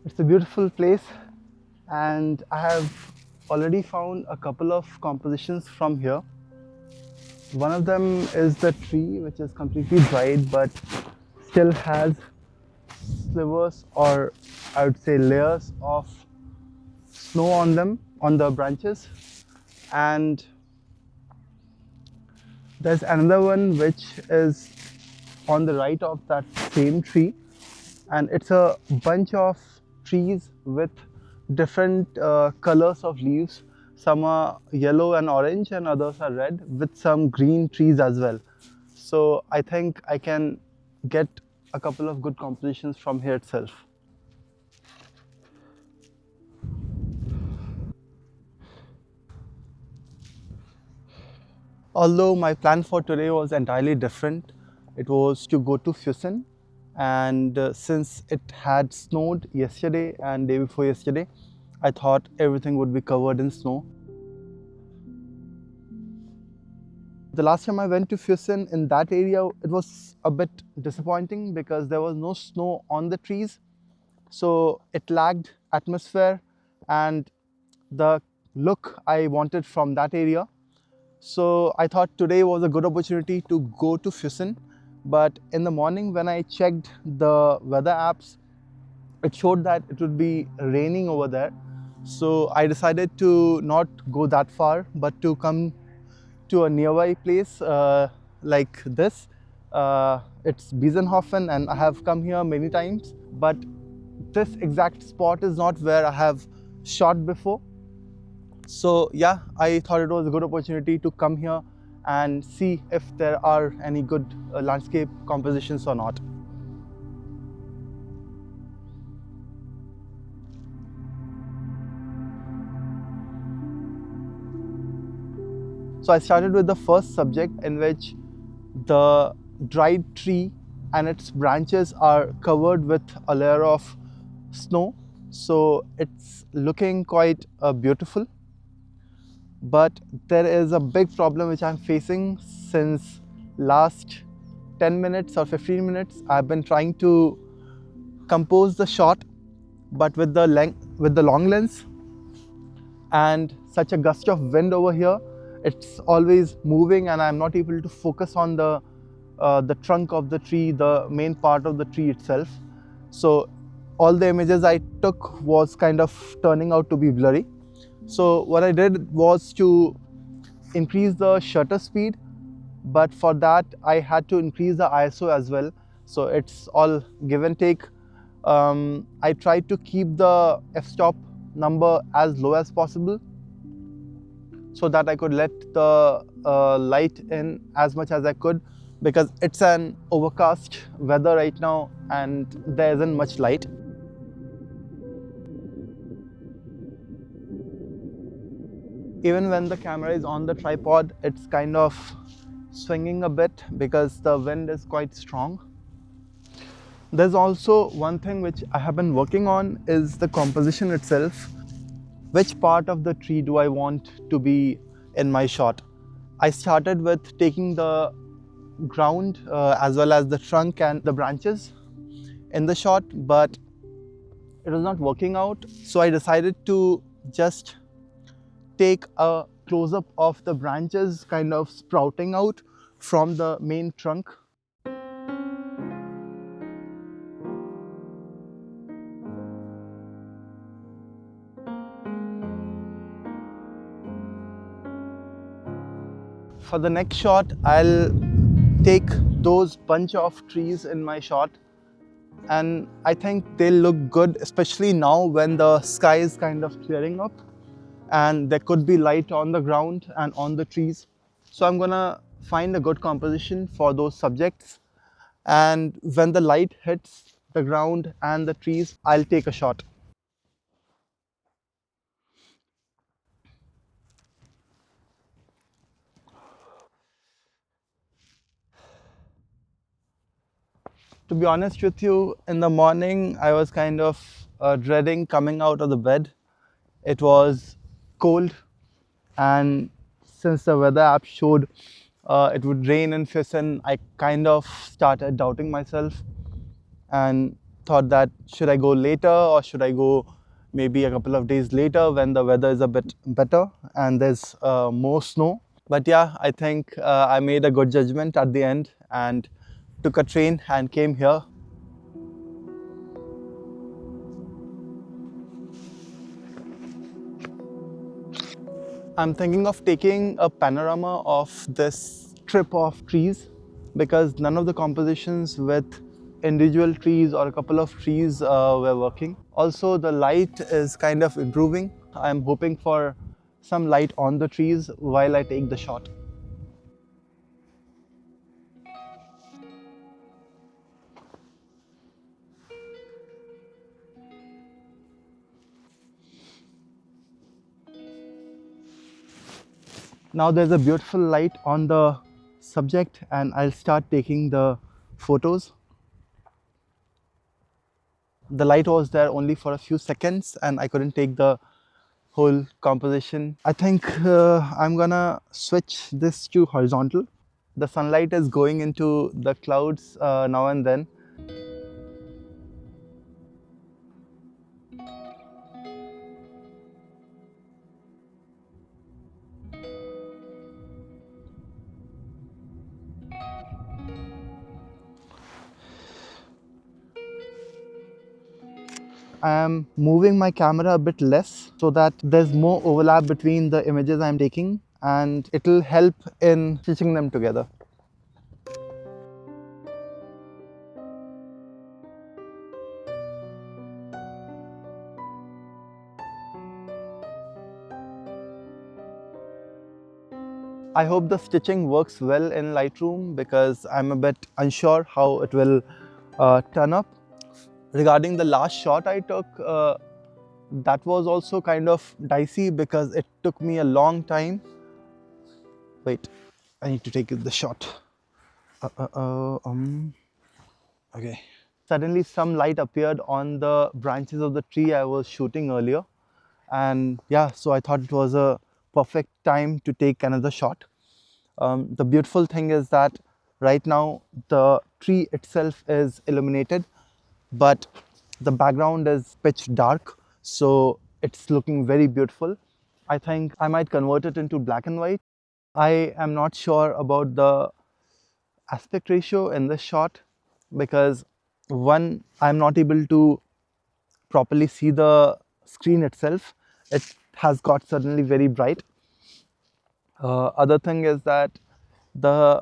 It's a beautiful place, and I have already found a couple of compositions from here. One of them is the tree, which is completely dried but still has slivers, or I would say layers of snow on them, on the branches. And there's another one which is on the right of that same tree, and it's a bunch of trees with different colors of leaves. Some are yellow and orange, and others are red, with some green trees as well. So I think I can get a couple of good compositions from here itself. Although my plan for today was entirely different, it was to go to Fusen, and since it had snowed yesterday and day before yesterday, I thought everything would be covered in snow. The last time I went to Fusen in that area, it was a bit disappointing because there was no snow on the trees, so it lacked atmosphere and the look I wanted from that area. So I thought today was a good opportunity to go to Fusen. But in the morning, when I checked the weather apps, it showed that it would be raining over there. So I decided to not go that far, but to come to a nearby place like this. It's Biesenhofen, and I have come here many times, but this exact spot is not where I have shot before. So yeah, I thought it was a good opportunity to come here and see if there are any good landscape compositions or not. So I started with the first subject, in which the dried tree and its branches are covered with a layer of snow. So it's looking quite beautiful. But there is a big problem which I'm facing since last 10 minutes or 15 minutes. I've been trying to compose the shot, but with the long lens and such a gust of wind over here, it's always moving, and I'm not able to focus on the trunk of the tree, the main part of the tree itself. So all the images I took was kind of turning out to be blurry. So what I did was to increase the shutter speed, but for that I had to increase the ISO as well. So it's all give and take. I tried to keep the f-stop number as low as possible so that I could let the light in as much as I could, because it's an overcast weather right now and there isn't much light. Even when the camera is on the tripod, it's kind of swinging a bit because the wind is quite strong. There's also one thing which I have been working on is the composition itself. Which part of the tree do I want to be in my shot? I started with taking the ground as well as the trunk and the branches in the shot, but it was not working out. So I decided to just take a close up of the branches kind of sprouting out from the main trunk. For the next shot, I'll take those bunch of trees in my shot, and I think they'll look good, especially now when the sky is kind of clearing up and there could be light on the ground and on the trees. So I'm gonna find a good composition for those subjects, and when the light hits the ground and the trees, I'll take a shot. To be honest with you, in the morning I was kind of dreading coming out of the bed. It was cold, and since the weather app showed it would rain in Fisson, I kind of started doubting myself and thought that should I go later or should I go maybe a couple of days later when the weather is a bit better and there's more snow. But yeah, I think I made a good judgment at the end and took a train and came here. I'm thinking of taking a panorama of this strip of trees because none of the compositions with individual trees or a couple of trees were working. Also, the light is kind of improving. I'm hoping for some light on the trees while I take the shot. Now there's a beautiful light on the subject and I'll start taking the photos. The light was there only for a few seconds and I couldn't take the whole composition. I think I'm gonna switch this to horizontal. The sunlight is going into the clouds now and then. I am moving my camera a bit less so that there's more overlap between the images I'm taking and it'll help in stitching them together. I hope the stitching works well in Lightroom because I'm a bit unsure how it will turn up. Regarding the last shot I took, that was also kind of dicey because it took me a long time. Wait, I need to take the shot. Okay. Suddenly some light appeared on the branches of the tree I was shooting earlier. And yeah, so I thought it was a perfect time to take another shot. The beautiful thing is that right now the tree itself is illuminated, but the background is pitch dark, so it's looking very beautiful. I think I might convert it into black and white. I am not sure about the aspect ratio in this shot because one, I'm not able to properly see the screen itself. It has got suddenly very bright. Other thing is that the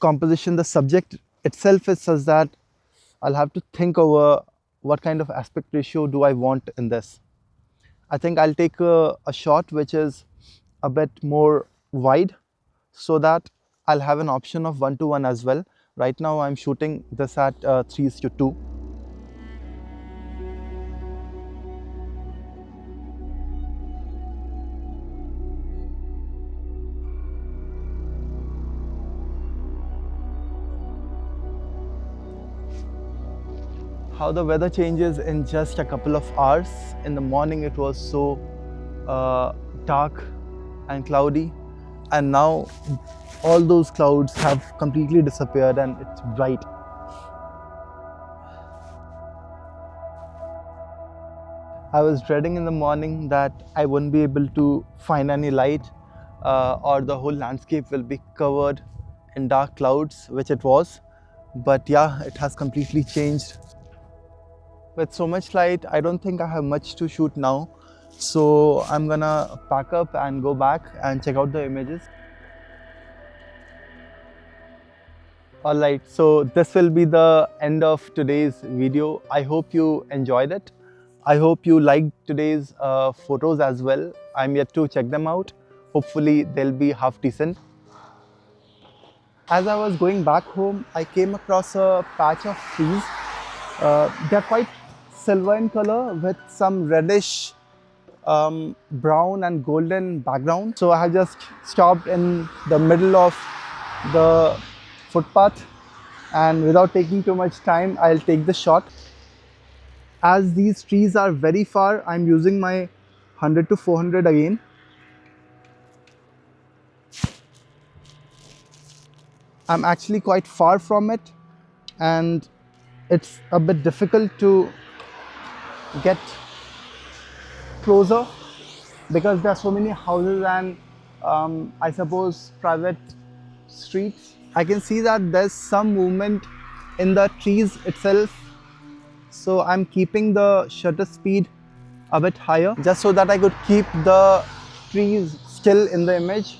composition, the subject itself is such that I'll have to think over what kind of aspect ratio do I want in this. I think I'll take a shot which is a bit more wide so that I'll have an option of 1:1 as well. Right now I'm shooting this at 3:2. How the weather changes in just a couple of hours. In the morning it was so dark and cloudy, and now all those clouds have completely disappeared and it's bright. I was dreading in the morning that I wouldn't be able to find any light, or the whole landscape will be covered in dark clouds, which it was. But yeah, it has completely changed. With so much light, I don't think I have much to shoot now. So I'm gonna pack up and go back and check out the images. Alright, so this will be the end of today's video. I hope you enjoyed it. I hope you liked today's photos as well. I'm yet to check them out. Hopefully they'll be half decent. As I was going back home, I came across a patch of trees. They're quite silver in color with some reddish brown and golden background. So I have just stopped in the middle of the footpath, and without taking too much time, I'll take the shot. As these trees are very far, I'm using my 100 to 400 again. I'm actually quite far from it, and it's a bit difficult to get closer because there are so many houses and I suppose private streets. I can see that there's some movement in the trees itself, so I'm keeping the shutter speed a bit higher just so that I could keep the trees still in the image.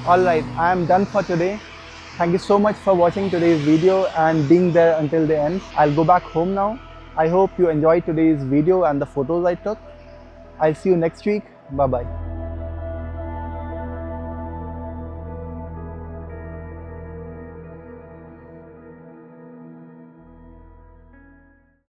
Alright, I am done for today. Thank you so much for watching today's video and being there until the end. I'll go back home now. I hope you enjoyed today's video and the photos I took. I'll see you next week. Bye bye.